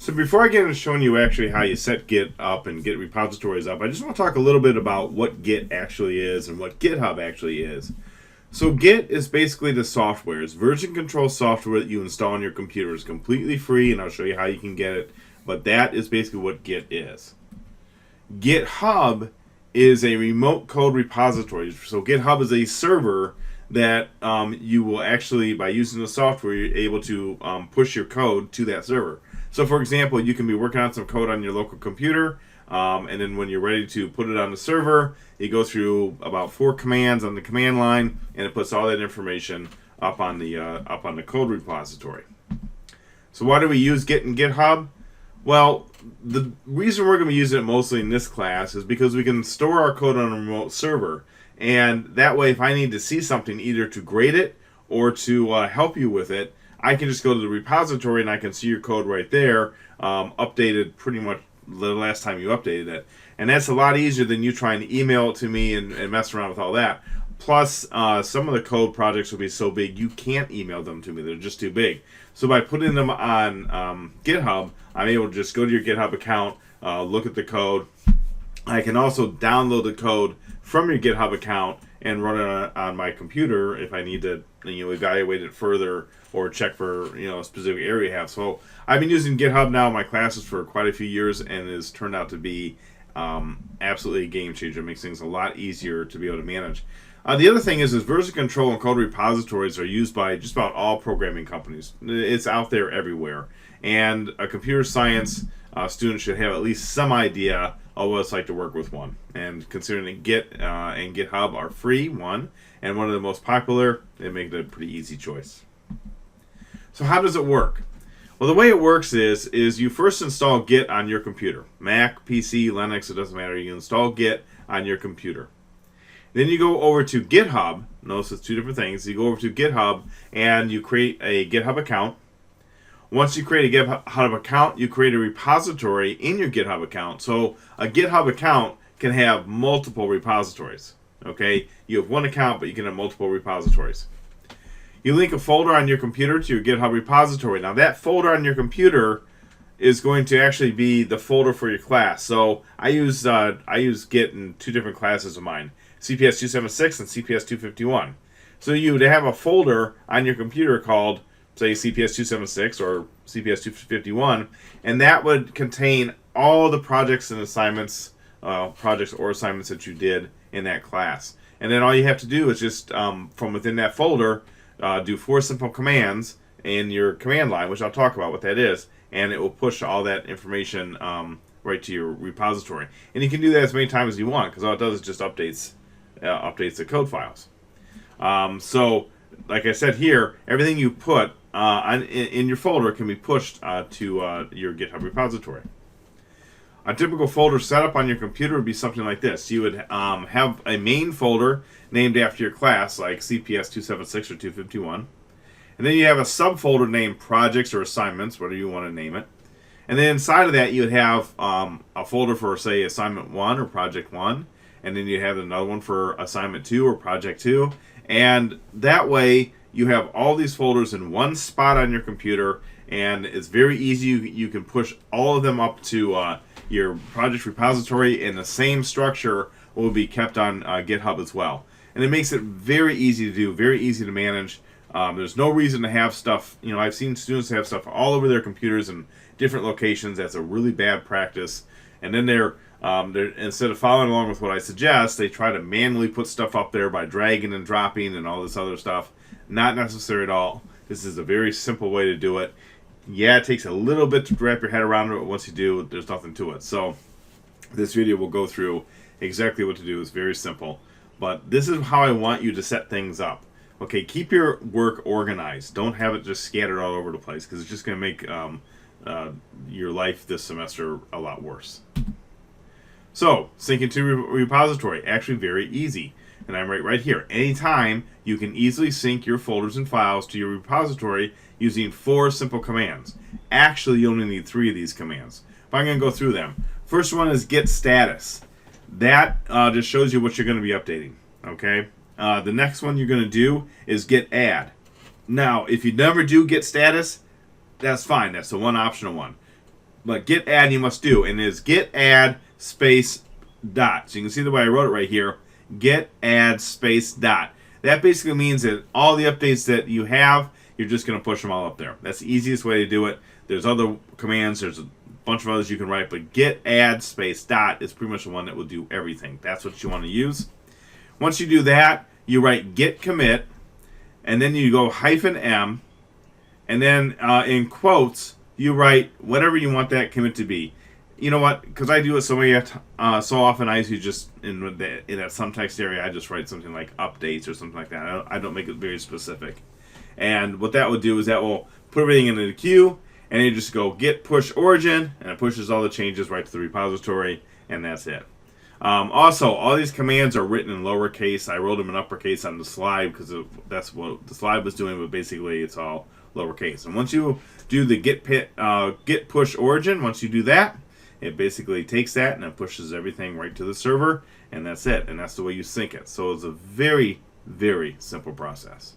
So before I get into showing you actually how you set Git up and Git repositories up, I just want to talk a little bit about what Git actually is and what GitHub actually is. So Git is basically the software. It's version control software that you install on your computer. It's completely free, and I'll show you how you can get it. But that is basically what Git is. GitHub is a remote code repository. So GitHub is a server that you will actually, by using the software, you're able to push your code to that server. So for example, you can be working on some code on your local computer, and then when you're ready to put it on the server, you go through about 4 commands on the command line, and it puts all that information up on the code repository. So why do we use Git and GitHub? Well, the reason we're going to be using it mostly in this class is because we can store our code on a remote server, and that way if I need to see something either to grade it or to help you with it, I can just go to the repository and I can see your code right there, updated pretty much the last time you updated it. And that's a lot easier than you trying to email it to me and mess around with all that. Plus, some of the code projects will be so big you can't email them to me. They're just too big. So by putting them on GitHub, I'm able to just go to your GitHub account, look at the code. I can also download the code from your GitHub account and run it on my computer if I need to evaluate it further or check for a specific area you have. So I've been using GitHub now in my classes for quite a few years, and it has turned out to be absolutely a game changer. It makes things a lot easier to be able to manage. The other thing is version control and code repositories are used by just about all programming companies. It's out there everywhere, and a computer science student should have at least some idea of what it's like to work with one. And considering Git and GitHub are free, and one of the most popular, they make it a pretty easy choice. So how does it work? Well, the way it works is you first install Git on your computer. Mac, PC, Linux, it doesn't matter. You install Git on your computer. Then you go over to GitHub. Notice it's 2 different things. You go over to GitHub and you create a GitHub account. Once you create a GitHub account, you create a repository in your GitHub account. So a GitHub account can have multiple repositories. Okay, you have one account, but you can have multiple repositories. You link a folder on your computer to your GitHub repository. Now that folder on your computer is going to actually be the folder for your class. So I use Git in 2 different classes of mine, CPS 276 and CPS 251. So you would have a folder on your computer called, say, CPS 276 or CPS 251, and that would contain all the projects and assignments, assignments that you did in that class. And then all you have to do is just, from within that folder, do 4 simple commands in your command line, which I'll talk about what that is, and it will push all that information right to your repository. And you can do that as many times as you want, because all it does is just updates the code files. So, like I said here, everything you put in your folder can be pushed to your GitHub repository. A typical folder setup on your computer would be something like this. You would have a main folder named after your class, like CPS 276 or 251. And then you have a subfolder named projects or assignments, whatever you want to name it. And then inside of that, you would have a folder for, say, assignment 1 or project 1. And then you have another one for assignment 2 or project 2. And that way, you have all these folders in one spot on your computer, and it's very easy. You can push all of them up to your project repository, and the same structure will be kept on GitHub as well. And it makes it very easy to do, very easy to manage. There's no reason to have stuff. I've seen students have stuff all over their computers in different locations. That's a really bad practice. And then they're instead of following along with what I suggest, they try to manually put stuff up there by dragging and dropping and all this other stuff. Not necessary at all. This is a very simple way to do it. Yeah, it takes a little bit to wrap your head around it, but once you do, there's nothing to it. So this video will go through exactly what to do. It's very simple. But this is how I want you to set things up. Okay, keep your work organized. Don't have it just scattered all over the place, because it's just going to make your life this semester a lot worse. So, sync into repository. Actually very easy. And I'm right here. Anytime, you can easily sync your folders and files to your repository using 4 simple commands. Actually, you only need 3 of these commands. But I'm going to go through them. First one is get status. That just shows you what you're going to be updating. Okay. The next one you're going to do is get add. Now, if you never do get status, that's fine. That's the one optional one. But git add you must do, and it is git add space dot. So you can see the way I wrote it right here. Git add space dot. That basically means that all the updates that you have, you're just going to push them all up there. That's the easiest way to do it. There's other commands. There's a bunch of others you can write, but git add space dot is pretty much the one that will do everything. That's what you want to use. Once you do that, you write git commit, and then you go -m, and then in quotes, you write whatever you want that commit to be. You know what? Because I do it so often, I usually just, in that some text area, I just write something like updates or something like that. I don't make it very specific. And what that will do is that will put everything into the queue, and you just go git push origin, and it pushes all the changes right to the repository, and that's it. Also, all these commands are written in lowercase. I wrote them in uppercase on the slide because that's what the slide was doing, but basically it's all lowercase. And once you do the git push origin, once you do that, it basically takes that and it pushes everything right to the server, and that's it. And that's the way you sync it. So it's a very, very simple process.